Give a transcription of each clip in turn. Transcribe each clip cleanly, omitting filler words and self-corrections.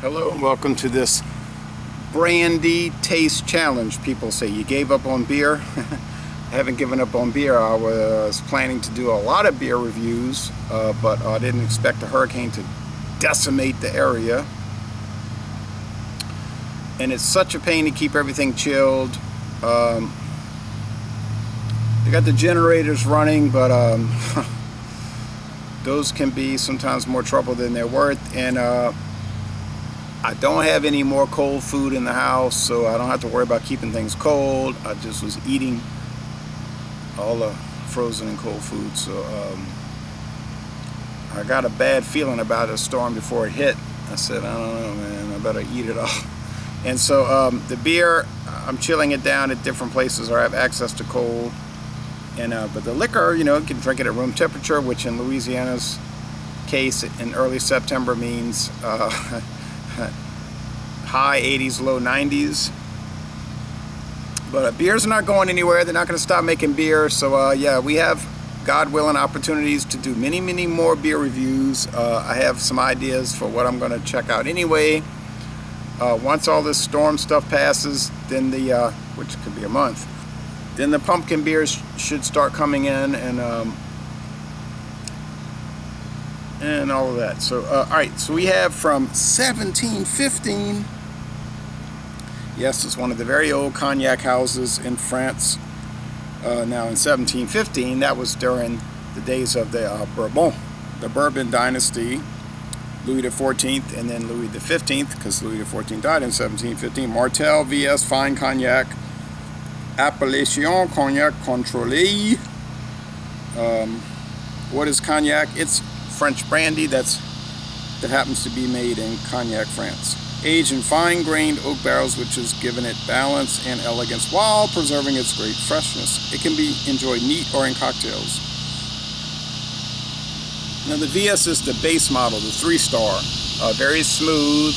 Hello and welcome to this brandy taste challenge. People say you gave up on beer. I haven't given up on beer. I was planning to do a lot of beer reviews, but I didn't expect a hurricane to decimate the area. And it's such a pain to keep everything chilled. They got the generators running, but those can be sometimes more trouble than they're worth. And I don't have any more cold food in the house, so I don't have to worry about keeping things cold. I just was eating all the frozen and cold food, so I got a bad feeling about the storm before it hit. I said, I don't know, man, I better eat it all. And so the beer, I'm chilling it down at different places where I have access to cold. And but the liquor, you know, you can drink it at room temperature, which in Louisiana's case in early September means high 80s, low 90s. But beers are not going anywhere. They're not going to stop making beer. So yeah, we have, God willing, opportunities to do many more beer reviews. I have some ideas for what I'm going to check out anyway. Once all this storm stuff passes, then the which could be a month, then the pumpkin beers should start coming in, and all of that. So all right, so we have from 1715. Yes, it's one of the very old cognac houses in France. Now in 1715, that was during the days of the Bourbon dynasty, Louis XIV, and then Louis XV, because Louis XIV died in 1715. Martell VS Fine Cognac, Appellation Cognac Contrôlé. What is cognac? It's French brandy that happens to be made in Cognac France. Aged in fine-grained oak barrels, which has given it balance and elegance while preserving its great freshness. It can be enjoyed neat or in cocktails. Now the VS is the base model, the 3-star. Very smooth,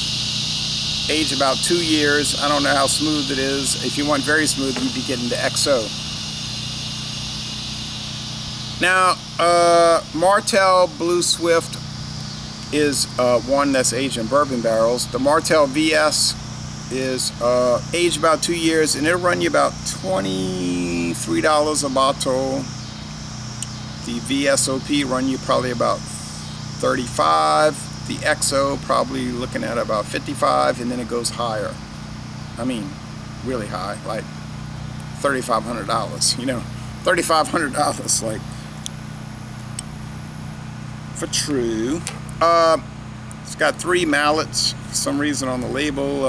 aged about 2 years. I don't know how smooth it is. If you want very smooth, you'd be getting the XO. Now, Martell Blue Swift is one that's aged in bourbon barrels. The Martell VS is aged about 2 years, and it'll run you about $23 a bottle. The VSOP run you probably about $35. The XO probably looking at about $55, and then it goes higher. I mean, really high, like $3,500. You know, $3,500, like, for true. It's got 3 mallets for some reason on the label.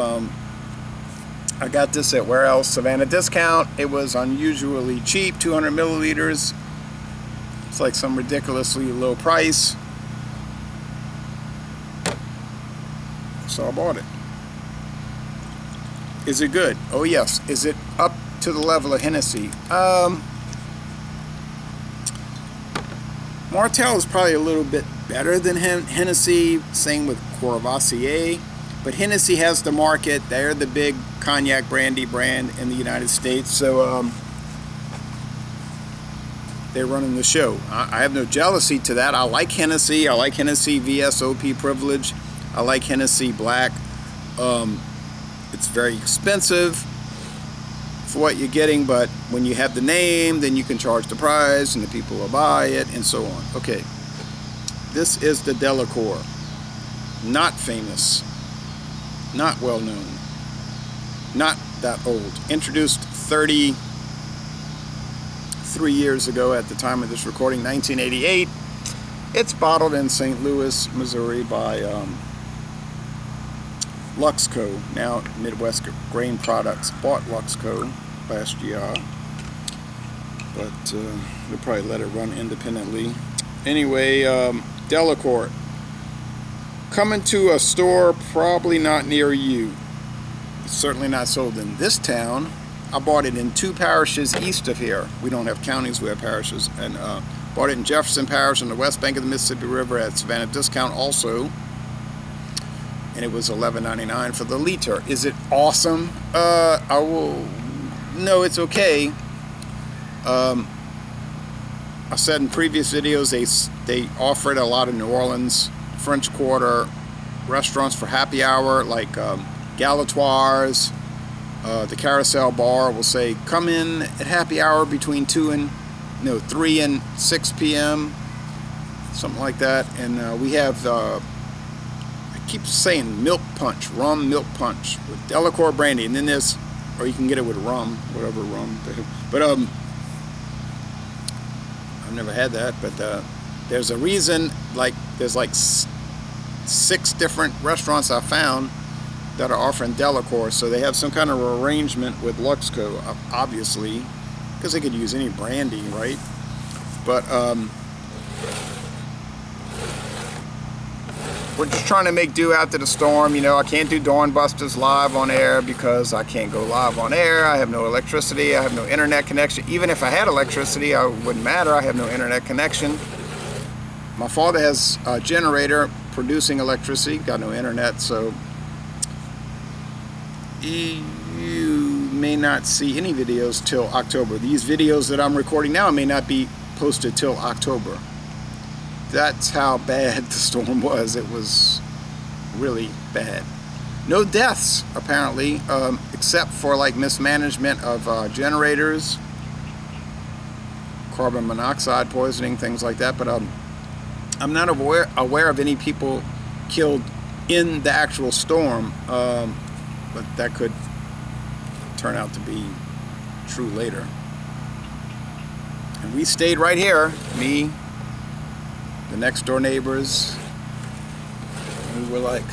I got this at Warehouse Savannah discount. It was unusually cheap, 200 milliliters. It's like some ridiculously low price. So I bought it. Is it good? Oh yes. Is it up to the level of Hennessy? Martell is probably a little bit better than Hennessy, same with Courvoisier, but Hennessy has the market. They're the big cognac brandy brand in the United States, so they're running the show. I have no jealousy to that. I like Hennessy. I like Hennessy VSOP Privilege. I like Hennessy Black. It's very expensive for what you're getting, but when you have the name, then you can charge the price and the people will buy it and so on. Okay, this is the Delacour. Not famous, not well known, not that old. Introduced 33 years ago at the time of this recording, 1988. It's bottled in St. Louis, Missouri by Luxco, now Midwest Grain Products. Bought Luxco last year, but they'll probably let it run independently. Anyway, Delacour. Coming to a store probably not near you. It's certainly not sold in this town. I bought it in 2 parishes east of here. We don't have counties, we have parishes. And bought it in Jefferson Parish on the west bank of the Mississippi River at Savannah discount also. And it was $11.99 for the liter. Is it awesome? No, it's okay. I said in previous videos they offer it a lot of New Orleans, French Quarter, restaurants for happy hour, like Galatoire's, the Carousel Bar will say, come in at happy hour between 3 and 6 p.m., something like that. And we have, I keep saying milk punch, rum milk punch with Delacour brandy, and then there's, or you can get it with rum, whatever rum. But I've never had that. But there's a reason, like there's like 6 different restaurants I found that are offering Delacour, so they have some kind of arrangement with Luxco, obviously, because they could use any brandy, right? But we're just trying to make do after the storm. You know, I can't do Dawn Busters live on air because I can't go live on air. I have no electricity. I have no internet connection. Even if I had electricity, it wouldn't matter. I have no internet connection. My father has a generator producing electricity, got no internet, so you may not see any videos till October. These videos that I'm recording now may not be posted till October. That's how bad the storm was. It was really bad. No deaths, apparently, except for like mismanagement of generators, carbon monoxide poisoning, things like that. But I'm not aware of any people killed in the actual storm. But that could turn out to be true later. And we stayed right here, me, the next door neighbors. We were like,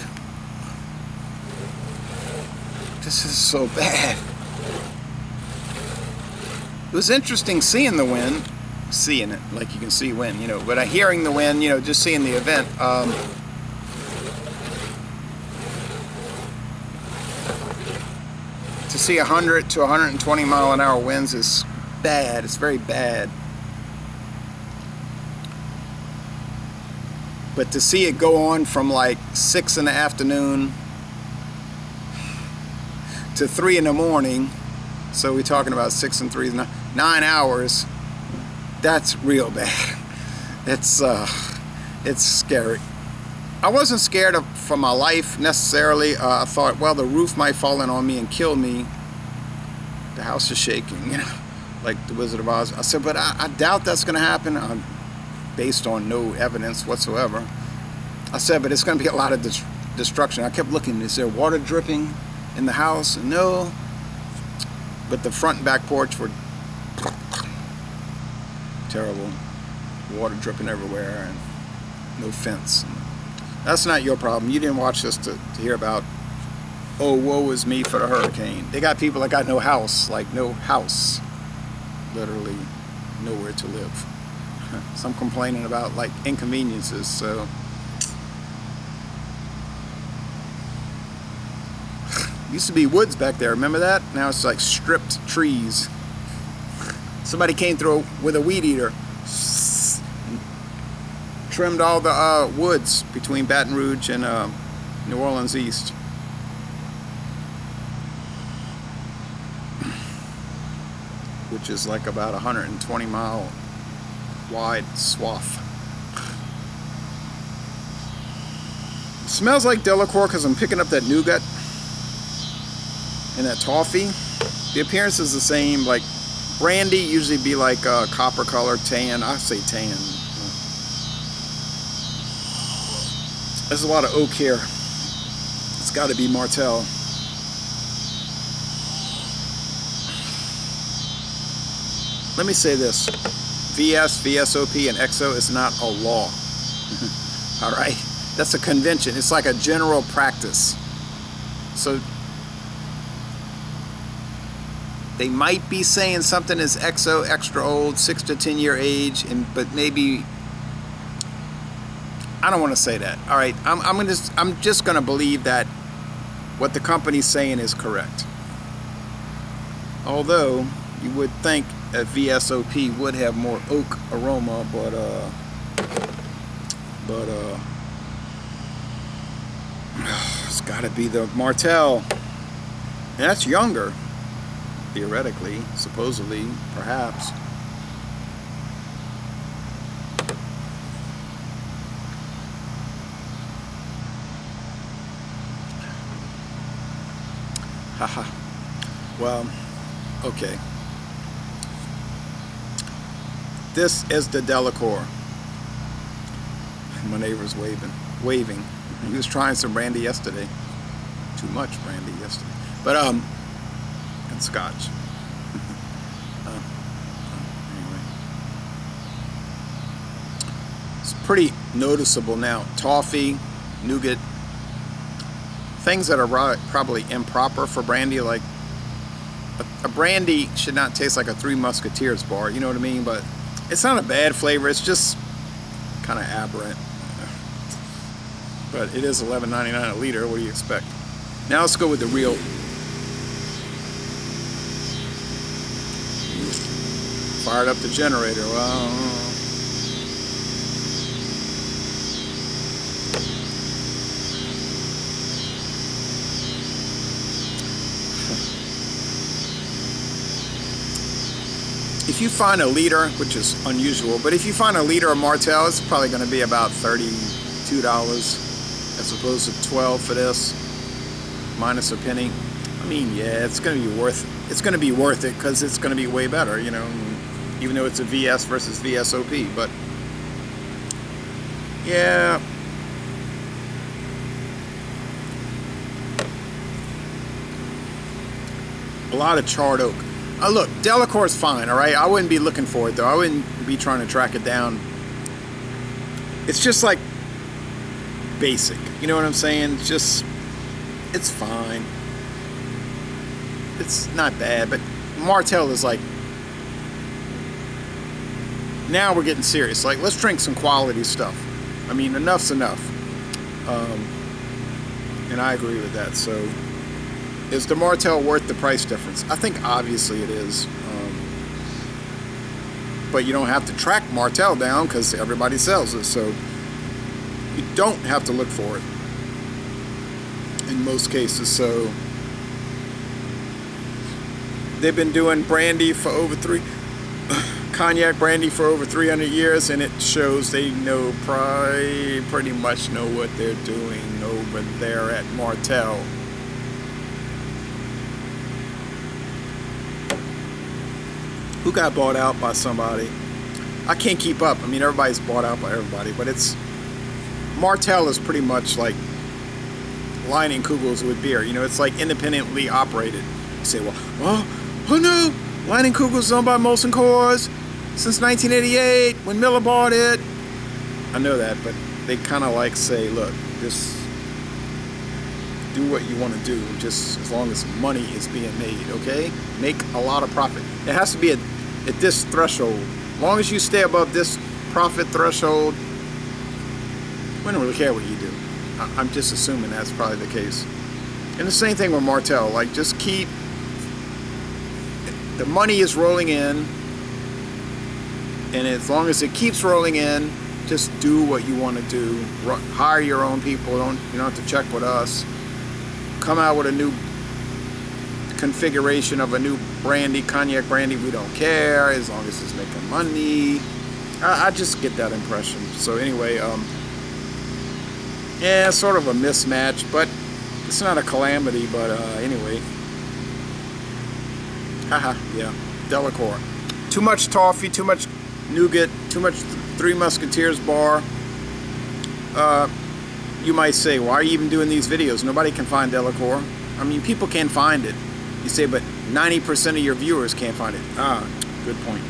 this is so bad. It was interesting seeing the wind, seeing it, like you can see wind, you know, but hearing the wind, you know, just seeing the event. To see 100 to 120 mile an hour winds is bad. It's very bad. But to see it go on from like 6 in the afternoon to 3 in the morning, so we're talking about 6 and 3, 9 hours, that's real bad. It's scary. I wasn't scared for my life necessarily. I thought, well, the roof might fall in on me and kill me. The house is shaking, you know, like the Wizard of Oz. I said, but I doubt that's going to happen based on no evidence whatsoever. I said, but it's going to be a lot of destruction. I kept looking. Is there water dripping in the house? No. But the front and back porch were terrible. Water dripping everywhere and no fence. That's not your problem. You didn't watch this to hear about, oh, woe is me for the hurricane. They got people that got no house, like no house. Literally nowhere to live. Some complaining about like inconveniences, so. Used to be woods back there, remember that? Now it's like stripped trees. Somebody came through with a weed eater. Trimmed all the woods between Baton Rouge and New Orleans East. Which is like about 120 mile wide swath. It smells like Delacour because I'm picking up that nougat and that toffee. The appearance is the same. Like brandy usually be like a copper color, tan. I say tan. There's a lot of oak here. It's got to be Martell. Let me say this. VS, VSOP, and XO is not a law. Alright? That's a convention. It's like a general practice. So they might be saying something is XO, extra old, 6 to 10 year age, but maybe I don't want to say that. All right, I'm just going to believe that what the company's saying is correct. Although you would think a VSOP would have more oak aroma, but it's got to be the Martell. And that's younger, theoretically, supposedly, perhaps. Haha. Well, okay. This is the Delacour. My neighbor's waving. He was trying some brandy yesterday. Too much brandy yesterday. But and scotch. Anyway, it's pretty noticeable now. Toffee, nougat, things that are probably improper for brandy. Like a brandy should not taste like a Three Musketeers bar. You know what I mean? But it's not a bad flavor. It's just kind of aberrant. But it is $11.99 a liter. What do you expect? Now let's go with the real. Fired up the generator. Well, if you find a liter, which is unusual, but if you find a liter of Martell, it's probably going to be about $32 as opposed to $12 for this, minus a penny. I mean, yeah, it's going to be worth it because it's going to be way better, you know, even though it's a VS versus VSOP. But yeah, a lot of charred oak. Look, Delacour is fine, all right? I wouldn't be looking for it, though. I wouldn't be trying to track it down. It's just like basic. You know what I'm saying? It's fine. It's not bad, but Martell is like, now we're getting serious. Like, let's drink some quality stuff. I mean, enough's enough. And I agree with that. So, is the Martell worth the price difference? I think obviously it is. But you don't have to track Martell down because everybody sells it. So you don't have to look for it in most cases. So they've been doing brandy for cognac brandy for over 300 years, and it shows they know pretty much know what they're doing over there at Martell. Who got bought out by somebody? I can't keep up. I mean, everybody's bought out by everybody, but Martell is pretty much like Leinenkugels with beer. You know, it's like independently operated. You say, well, oh no, Leinenkugels is owned by Molson Coors since 1988 when Miller bought it. I know that, but they kind of like say, look, just do what you want to do, just as long as money is being made, okay? Make a lot of profit. It has to be at this threshold. As long as you stay above this profit threshold, we don't really care what you do. I'm just assuming that's probably the case. And the same thing with Martell. Like, just keep, the money is rolling in, and as long as it keeps rolling in, just do what you want to do. Hire your own people. You don't have to check with us. Come out with a new configuration of a new brandy, cognac brandy. We don't care as long as it's making money. I just get that impression. So anyway, yeah, sort of a mismatch, but it's not a calamity. But anyway, haha, yeah, Delacour. Too much toffee, too much nougat, too much Three Musketeers bar. You might say, why are you even doing these videos? Nobody can find Delacour. I mean, people can find it. You say, but 90% of your viewers can't find it. Ah, good point.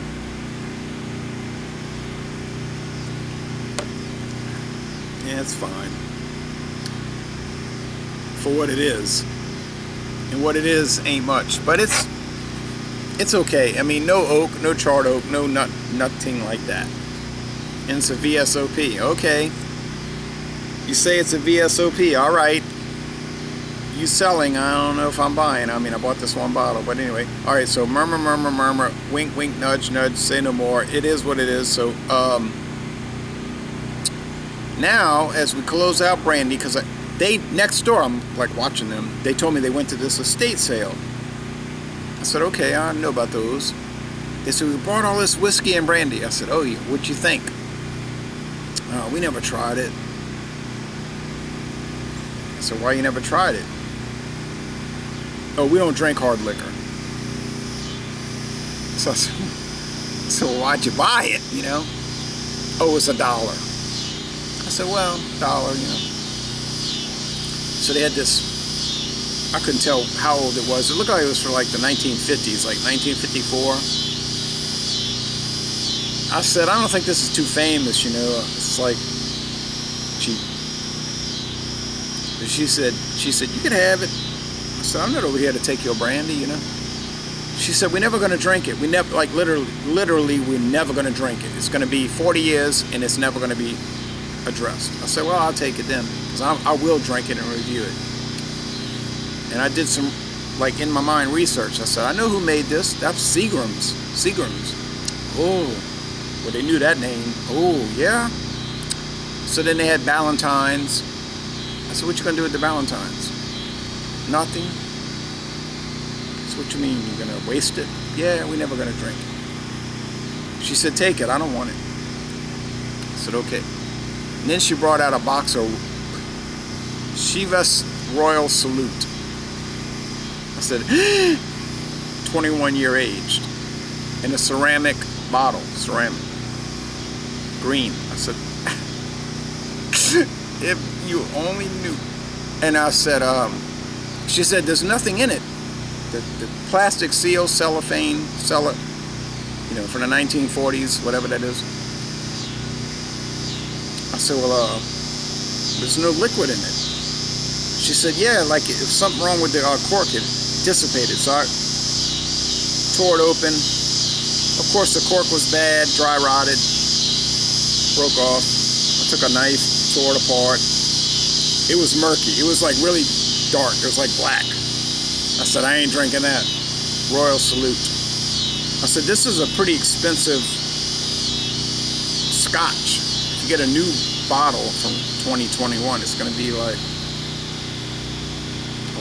Yeah, it's fine. For what it is. And what it is ain't much. But it's okay. I mean, no oak, no charred oak, no nothing like that. And it's a VSOP. Okay. You say it's a VSOP, all right. You selling, I don't know if I'm buying. I mean, I bought this one bottle, but anyway. All right, so murmur, murmur, murmur, wink, wink, nudge, nudge, say no more. It is what it is. So now, as we close out brandy, because they, next door, I'm like watching them, they told me they went to this estate sale. I said, okay, I know about those. They said, we bought all this whiskey and brandy. I said, oh, yeah, what'd you think? We never tried it. So why you never tried it? oh, we don't drink hard liquor. So I said, so why'd you buy it, you know? Oh, it's $1. I said, well, $1, you know. So they had this, I couldn't tell how old it was. It looked like it was for like the 1950s, like 1954. I said, I don't think this is too famous, you know. It's like cheap. But she said, you can have it. I said, I'm not over here to take your brandy, you know. She said, we're never going to drink it. We never, like literally, we're never going to drink it. It's going to be 40 years and it's never going to be addressed. I said, well, I'll take it then, because I will drink it and review it. And I did some, like, in my mind research. I said, I know who made this. That's Seagram's. Seagram's. Oh, well, they knew that name. Oh, yeah. So then they had Valentine's. I said, what you going to do with the Valentine's? Nothing. So what you mean? You're going to waste it? Yeah, we're never going to drink it. She said, take it. I don't want it. I said, okay. And then she brought out a box of Chivas Royal Salute. I said, 21-year aged. In a ceramic bottle. Ceramic. Green. I said, if you only knew. And I said, she said, there's nothing in it. The plastic seal, cellophane, you know, from the 1940s, whatever that is. I said, well, there's no liquid in it. She said, yeah, like if something wrong with the cork, it dissipated. So I tore it open. Of course, the cork was bad, dry rotted, broke off. I took a knife, tore it apart. It was murky. It was like really dark. It was like black. I said, I ain't drinking that. Royal Salute. I said, this is a pretty expensive scotch. If you get a new bottle from 2021, it's going to be like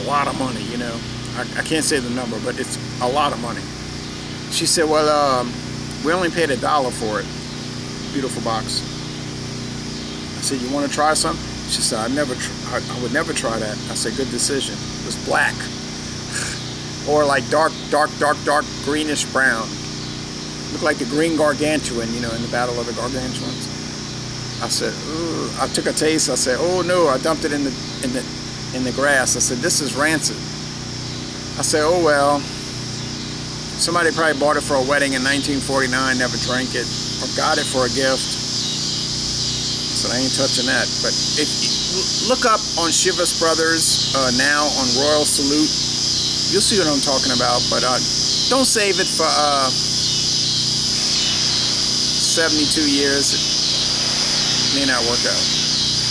a lot of money, you know. I can't say the number, but it's a lot of money. She said, well, we only paid $1 for it. Beautiful box. I said, you want to try some? She said, I would never try that. I said, good decision. It was black. Or like dark greenish brown. Looked like the green gargantuan, you know, in the Battle of the Gargantuans. I said, ooh. I took a taste. I said, oh no, I dumped it in the grass. I said, this is rancid. I said, oh well. Somebody probably bought it for a wedding in 1949, never drank it, or got it for a gift. I said, I ain't touching that. But if you look up on Chivas Brothers now on Royal Salute, you'll see what I'm talking about. But don't save it for 72 years. It may not work out.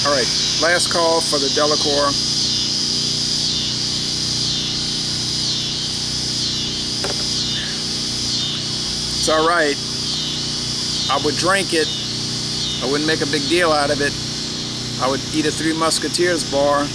All right, last call for the Delacour. It's all right. I would drink it. I wouldn't make a big deal out of it. I would eat a Three Musketeers bar.